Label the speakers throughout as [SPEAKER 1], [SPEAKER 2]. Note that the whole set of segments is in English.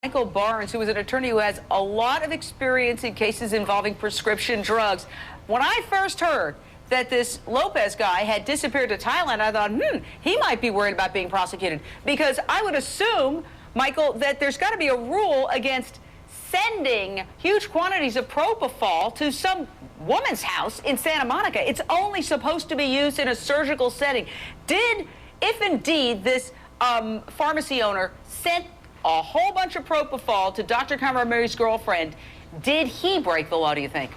[SPEAKER 1] Michael Barnes, who is an attorney who has a lot of experience in cases involving prescription drugs. When I first heard that this Lopez guy had disappeared to Thailand, I thought, he might be worried about being prosecuted. Because I would assume, Michael, that there's got to be a rule against sending huge quantities of propofol to some woman's house in Santa Monica. It's only supposed to be used in a surgical setting. If indeed this pharmacy owner sent a whole bunch of propofol to Dr. Conrad Murray's girlfriend, did he break the law, do you think?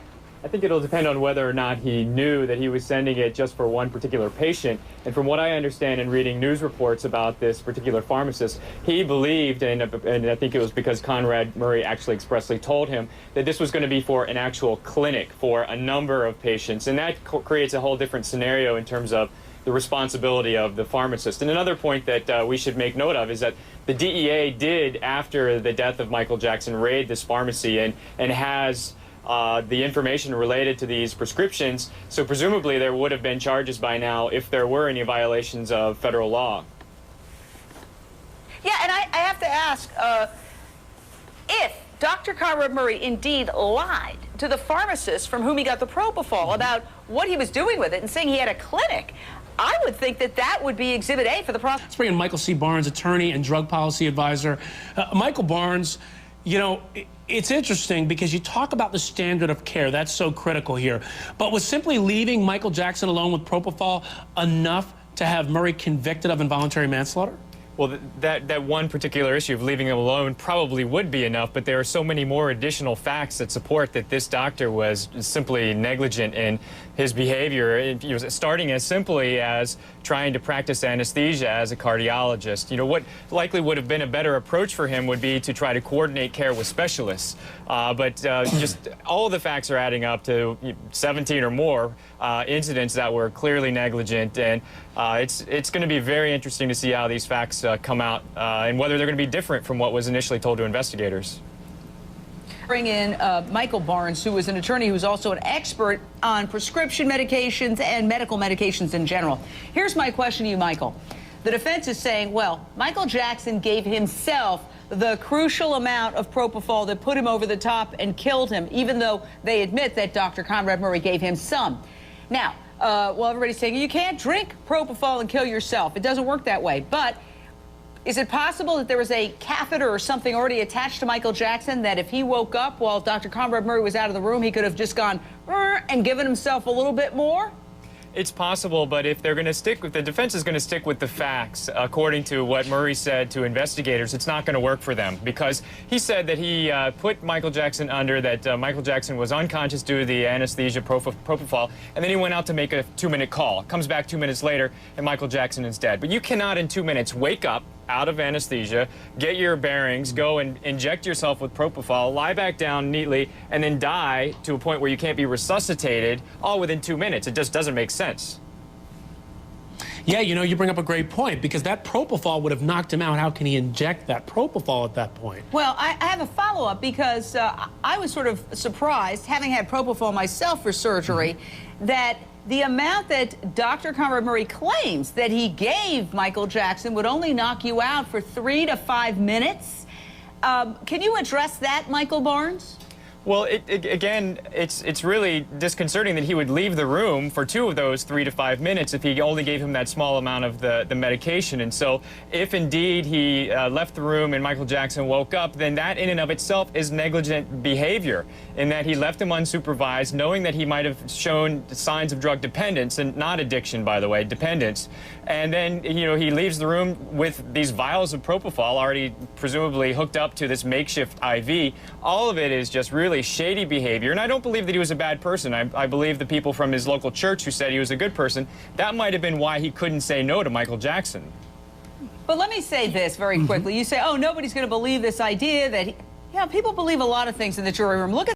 [SPEAKER 2] I think it'll depend on whether or not he knew that he was sending it just for one particular patient. And from what I understand in reading news reports about this particular pharmacist, he believed, and I think it was because Conrad Murray actually expressly told him, that this was going to be for an actual clinic for a number of patients. And that creates a whole different scenario in terms of the responsibility of the pharmacist. And another point that we should make note of is that the DEA did, after the death of Michael Jackson, raid this pharmacy and has the information related to these prescriptions. So presumably there would have been charges by now if there were any violations of federal law.
[SPEAKER 1] Yeah, and I have to ask, if Dr. Conrad Murray indeed lied to the pharmacist from whom he got the propofol about what he was doing with it and saying he had a clinic, I would think that that would be Exhibit A for the prosecution.
[SPEAKER 3] Let's bring in Michael C. Barnes, attorney and drug policy advisor. Michael Barnes, you know, it's interesting because you talk about the standard of care. That's so critical here. But was simply leaving Michael Jackson alone with propofol enough to have Murray convicted of involuntary manslaughter?
[SPEAKER 2] Well, that one particular issue of leaving him alone probably would be enough, but there are so many more additional facts that support that this doctor was simply negligent in his behavior. He was starting as simply as trying to practice anesthesia as a cardiologist. You know, what likely would have been a better approach for him would be to try to coordinate care with specialists. But just all of the facts are adding up to 17 or more incidents that were clearly negligent, and it's going to be very interesting to see how these facts come out and whether they're going to be different from what was initially told to investigators.
[SPEAKER 1] Bring in Michael Barnes, who is an attorney who's also an expert on prescription medications and medical medications in general. Here's my question to you, Michael. The defense is saying, well, Michael Jackson gave himself the crucial amount of propofol that put him over the top and killed him, even though they admit that Dr. Conrad Murray gave him some. Now, well, everybody's saying you can't drink propofol and kill yourself. It doesn't work that way. But is it possible that there was a catheter or something already attached to Michael Jackson that if he woke up while Dr. Conrad Murray was out of the room, he could have just gone and given himself a little bit more?
[SPEAKER 2] It's possible, but if they're going to stick with the defense is going to stick with the facts, according to what Murray said to investigators, it's not going to work for them because he said that he put Michael Jackson under, that Michael Jackson was unconscious due to the anesthesia propofol, and then he went out to make a 2-minute call. Comes back 2 minutes later, and Michael Jackson is dead. But you cannot in 2 minutes wake up out of anesthesia, get your bearings, go and inject yourself with propofol, lie back down neatly, and then die to a point where you can't be resuscitated all within 2 minutes. It just doesn't make sense.
[SPEAKER 3] Yeah, you know, you bring up a great point because that propofol would have knocked him out. How can he inject that propofol at that point?
[SPEAKER 1] Well, I have a follow-up because I was sort of surprised, having had propofol myself for surgery, that the amount that Dr. Conrad Murray claims that he gave Michael Jackson would only knock you out for 3 to 5 minutes. Can you address that, Michael Barnes?
[SPEAKER 2] Well, again, it's really disconcerting that he would leave the room for 2 of those 3 to 5 minutes if he only gave him that small amount of the medication. And so if indeed he left the room and Michael Jackson woke up, then that in and of itself is negligent behavior in that he left him unsupervised, knowing that he might have shown signs of drug dependence, and not addiction, by the way, dependence. And then, you know, he leaves the room with these vials of propofol already presumably hooked up to this makeshift IV. All of it is just really shady behavior, and I don't believe that he was a bad person. I believe the people from his local church who said he was a good person, that might have been why he couldn't say no to Michael Jackson.
[SPEAKER 1] But let me say this very quickly. You say, oh, nobody's going to believe this idea that, people believe a lot of things in the jury room. Look at